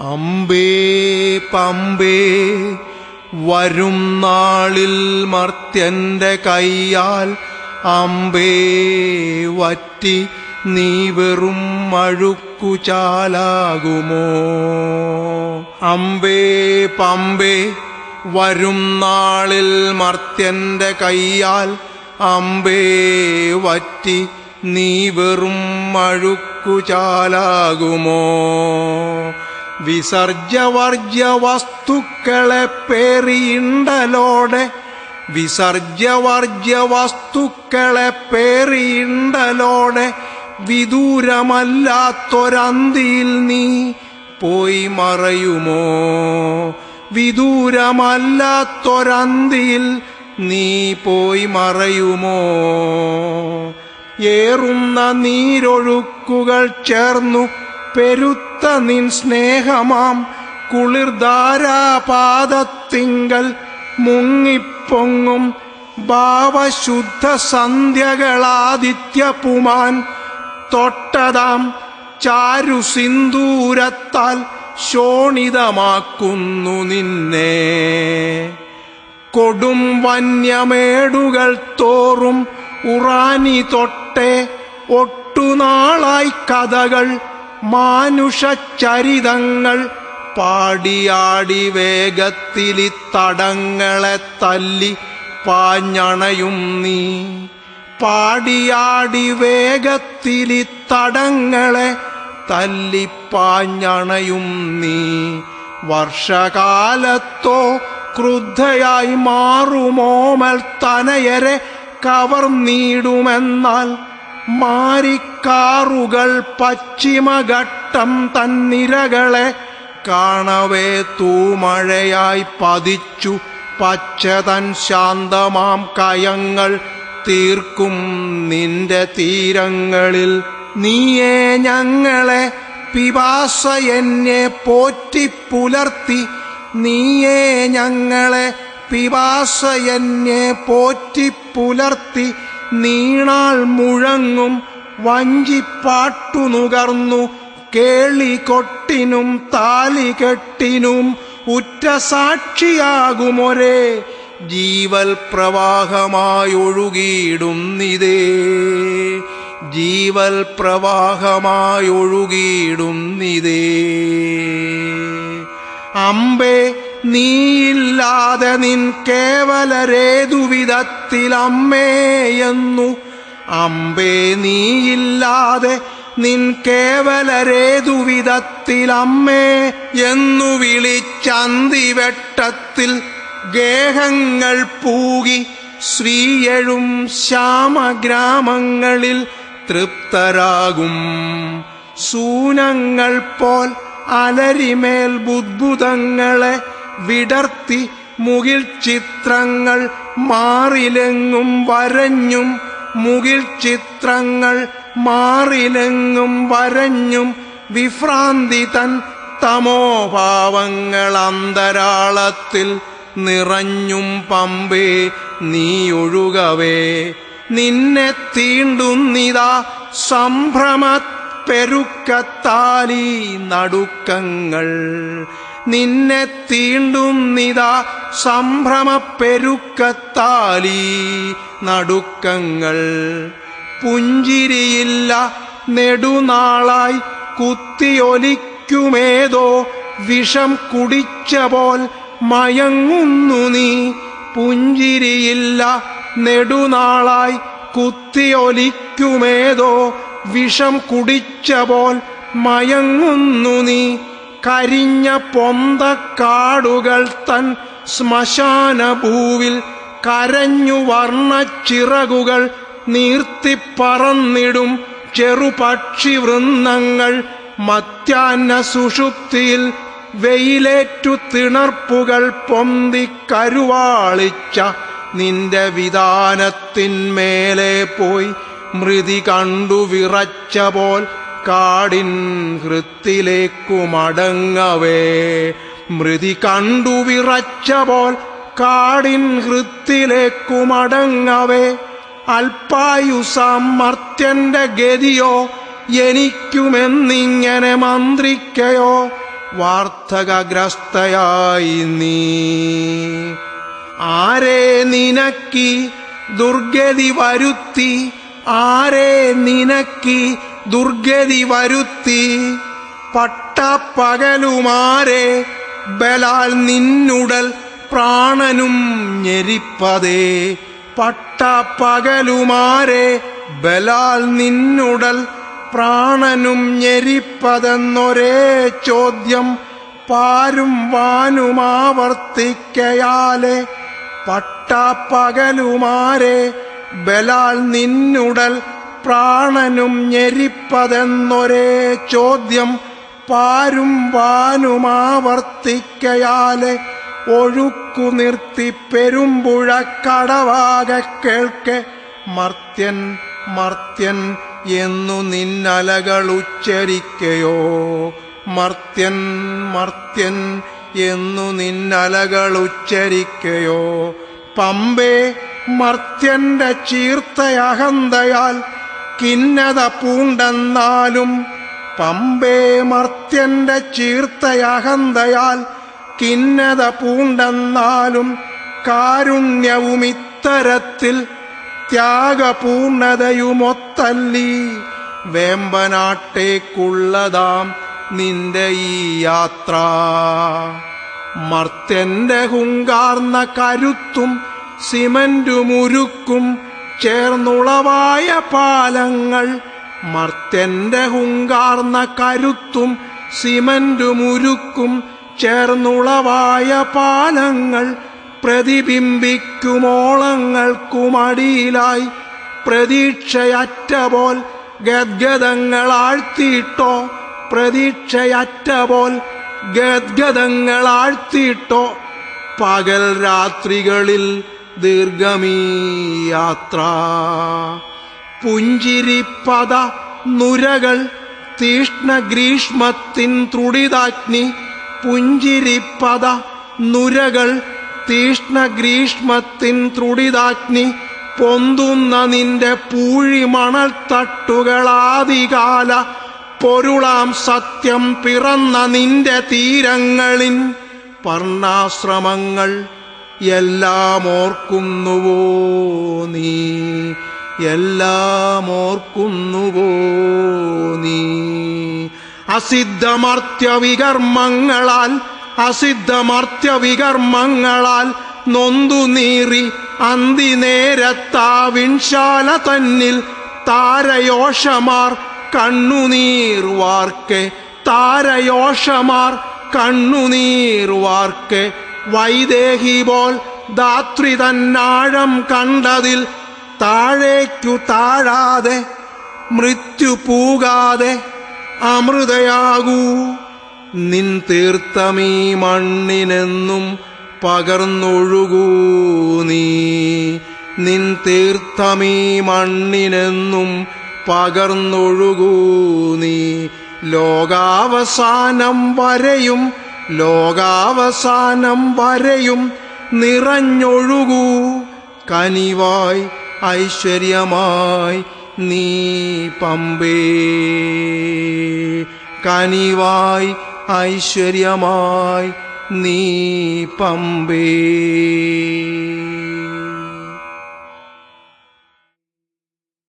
അമ്പേ പമ്പേ വരും നാളിൽ മർത്യന്റെ കയ്യാൽ അമ്പേ വറ്റി നീ വെറും അഴുക്കുചാലാകുമോ? അമ്പേ പമ്പേ വരും നാളിൽ മർത്യന്റെ കയ്യാൽ അമ്പേ വറ്റി നീ വെറും അഴുക്കുചാലാകുമോ? വിസർജ്യവർജ്യ വസ്തുക്കളെ പേറിയിണ്ടലോടെ വിസർജ്യവർജ്യ വസ്തുക്കളെ പേറിയിണ്ടലോടെ വിദൂരമല്ലാത്തൊരന്തിയിൽ നീ പോയി മറയുമോ? വിദൂരമല്ലാത്തൊരന്തിയിൽ നീ പോയി മറയുമോ? ഏറുന്ന നീരൊഴുക്കുകൾ ചേർന്നു പെരുത്ത നിൻ സ്നേഹമാം കുളിർധാരാപാദത്തിങ്കൽ മുങ്ങിപ്പൊങ്ങും ഭാവശുദ്ധ സന്ധ്യകളാദിത്യപുമാൻ തൊട്ടതാം ചാരു സിന്ദൂരത്താൽ ശോണിതമാക്കുന്നു നിന്നെ. കൊടും വന്യമേടുകൾ തോറും ഉറാനി തൊട്ടേ ഒട്ടുനാളായി കഥകൾ മാനുഷചരിതങ്ങൾ പാടിയാടി വേഗത്തിലി തടങ്ങളെ തല്ലി പാഞ്ഞണയും നീ. പാടിയാടി വേഗത്തിലി തടങ്ങളെ തല്ലിപ്പാഞ്ഞണയും നീ. വർഷകാലത്തോ ക്രുദ്ധയായി മാറുമോമൽ തനയരെ കവർന്നിടുമെന്നാൽ മാരിക്കാറുകൾ പശ്ചിമഘട്ടം തന്നിരകളെ കാണവേ തൂമഴയായി പതിച്ചു പച്ചതൻ ശാന്തമാം കയങ്ങൾ തീർക്കും നിന്റെ തീരങ്ങളിൽ. നീയേ ഞങ്ങളെ പിപാസ എന്നെ പോറ്റിപ്പുലർത്തി. നീയേ ഞങ്ങളെ പിപാസ എന്നെ പോറ്റിപ്പുലർത്തി. നീണാൾ മുഴങ്ങും വഞ്ചിപ്പാട്ടു നുകർന്നു കേളികൊട്ടിനും താലികെട്ടിനും ഉറ്റ സാക്ഷിയാകുമൊരേ ജീവൽ പ്രവാഹമായൊഴുകിയിടുന്നിതേ. ജീവൽ പ്രവാഹമായൊഴുകിയിടുന്നിതേ. അമ്പേ നീയില്ലാതെ നിൻ കേവലരേതു വിധത്തിൽ അമ്മേയെന്നു. അമ്പേ നീയില്ലാതെ നിൻ കേവലരേതു വിധത്തിൽ അമ്മേ എന്നു വിളിച്ചന്തിവെട്ടത്തിൽ ഗേഹങ്ങൾ പൂകി ശ്രീയഴും ശ്യാമഗ്രാമങ്ങളിൽ തൃപ്തരാകും. സൂനങ്ങൾ പോൽ അലരിമേൽ ബുദ്ബുദങ്ങളെ വിടർത്തി മുകിൽ ചിത്രങ്ങൾ മാറിലെങ്ങും വരഞ്ഞും. മുകിൽ ചിത്രങ്ങൾ മാറിലെങ്ങും വരഞ്ഞും വിഭ്രാന്തി തൻ തമോഭാവങ്ങൾ അന്തരാളത്തിൽ നിറഞ്ഞും പമ്പേ നീയൊഴുകവേ. നിന്നെ തീണ്ടുന്നിതാ സംഭ്രമപ്പെരുക്കത്താലീ നടുക്കങ്ങൾ. നിന്നെ തീണ്ടുന്നിതാ സംഭ്രമപ്പെരുക്കത്താലീ നടുക്കങ്ങൾ. പുഞ്ചിരിയില്ല നെടുനാളായി കുത്തിയൊലിക്കുമേതോ വിഷം കുടിച്ച പോൽ മയങ്ങുന്നു നീ. പുഞ്ചിരിയില്ല നെടുനാളായി കുത്തിയൊലിക്കുമേതോ വിഷം കുടിച്ച പോൽ മയങ്ങുന്നു നീ. കരിഞ്ഞ പൊന്തക്കാടുകൾ തൻ ശ്മശാനഭൂവിൽ കരഞ്ഞു വർണ്ണച്ചിറകുകൾ നീർത്തിപ്പറന്നിടും ചെറുപക്ഷി വൃന്ദങ്ങൾ. മധ്യാഹ്ന സുഷുപ്തിയിൽ വെയിലേറ്റു തിണർപ്പുകൾ പൊന്തിക്കരുവാളിച്ച നിന്റെ വിധാനത്തിന്മേലെ പോയി മൃതി കണ്ടു വിറച്ച പോൽ കാടിൻ ഹൃത്തിലേക്കു മടങ്ങവേ. മൃതി കണ്ടു വിറച്ച പോൽ കാടിൻ ഹൃത്തിലേക്കു മടങ്ങവേ. അല്പായുസാമർത്യന്റെ ഗതിയോ എനിക്കുമെന്നിങ്ങനെ മന്ത്രിക്കയോ? വാർദ്ധകഗ്രസ്തയായി നീ. ആരെ നിനക്കി ദുർഗതി വരുത്തി, ആരെ നിനക്കി ദുർഗതി വരുത്തി, പട്ടപ്പകലുമാരെ ബലാൽ നിന്നുടൽ പ്രാണനും ഞെരിപ്പതേ. പട്ടപ്പകലുമാരെ ബലാൽ നിന്നുടൽ പ്രാണനും ഞെരിപ്പതെന്നൊരേ ചോദ്യം പാരും വാനുമാവർത്തിക്കയാലെ. പട്ടപ്പകലുമാരെ ബലാൽ നിന്നുടൽ പ്രാണനും ഞെരിപ്പതെന്നൊരേ ചോദ്യം പാരും വാനുമാവർത്തിക്കയാലെ. ഒഴുക്കു നിർത്തി പെരുമ്പുഴ കടവാകെ കേൾക്കെ, മർത്യൻ മർത്യൻ എന്നു നിന്നലകളുച്ചരിക്കയോ. മർത്യൻ മർത്യൻ എന്നു നിന്നലകളുച്ചരിക്കയോ. പമ്പേ മർത്യന്റെ ചീർത്തയഹന്തയാൽ കിന്നത പൂണ്ടെന്നാലും, പമ്പേ മർത്യന്റെ ചീർത്തയഹന്തയാൽ കിന്നത പൂണ്ടെന്നാലും, കാരുണ്യവും ഇത്തരത്തിൽ ത്യാഗപൂർണതയുമൊത്തല്ലി. വേമ്പനാട്ടേക്കുള്ളതാം നിന്റെ ഈ യാത്ര. മർത്യന്റെ ഹുങ്കാർന്ന കരുത്തും സിമന്റുമുരുക്കും ചേർന്നുളവായ പാലങ്ങൾ. മർത്യന്റെ ഹുങ്കാർന്ന കരുത്തും സിമന്റുമുരുക്കും ചേർന്നുളവായ പാലങ്ങൾ. പ്രതിബിംബിക്കുമോളങ്ങൾക്കുമടിയിലായി പ്രതീക്ഷയറ്റപോൽ ഗദ്ഗദങ്ങളാഴ്ത്തിയിട്ടോ. പ്രതീക്ഷയറ്റപോൽ ഗദ്ഗദങ്ങളാഴ്ത്തിയിട്ടോ. പകൽ രാത്രികളിൽ ദീർഘമീ യാത്ര. പുഞ്ചിരിപ്പത നുരകൾ തീഷ്ണ ഗ്രീഷ്മത്തിൻ ത്രുടിതാഗ്നി. പുഞ്ചിരിപ്പത നുരകൾ തീഷ്ണ ഗ്രീഷ്മത്തിൻ ത്രുടിതാഗ്നി. പൊന്തുന്ന നിന്റെ പൂഴിമണൽ തട്ടുകളാദികാല പൊരുളാം സത്യം പിറന്ന നിന്റെ തീരങ്ങളിൻ പർണാശ്രമങ്ങൾ എല്ലാം ഓർക്കുന്നുവോ നീ? എല്ലാം ഓർക്കുന്നുവോ നീ? അസിദ്ധമർത്യവികർമ്മങ്ങളാൽ അസിദ്ധമർത്യവികർമ്മങ്ങളാൽ നൊന്തു നീറി അന്തിനേരത്താ വിൻശാല തന്നിൽ താരയോഷമാർ കണ്ണുനീർ വാർക്കെ. താരയോഷമാർ കണ്ണുനീർ വാർക്കെ. വൈദേഹി പോൽ ധാത്രി തന്നാഴം കണ്ടതിൽ താഴേക്കു താഴാതെ മൃത്യു പൂകാതെ അമൃതയാകൂ. നിൻ തീർത്ഥമീ മണ്ണിനെന്നും പകർന്നൊഴുകൂ നീ. നിൻ തീർത്ഥമീ മണ്ണിനെന്നും പകർന്നൊഴുകൂ നീ. ലോകാവസാനം വരെയും ലോകാവസാനം വരെയും നിറഞ്ഞൊഴുകൂ. കനിവായി ഐശ്വര്യമായി നീ പമ്പേ. കനിവായി ഐശ്വര്യമായി നീ പമ്പേ.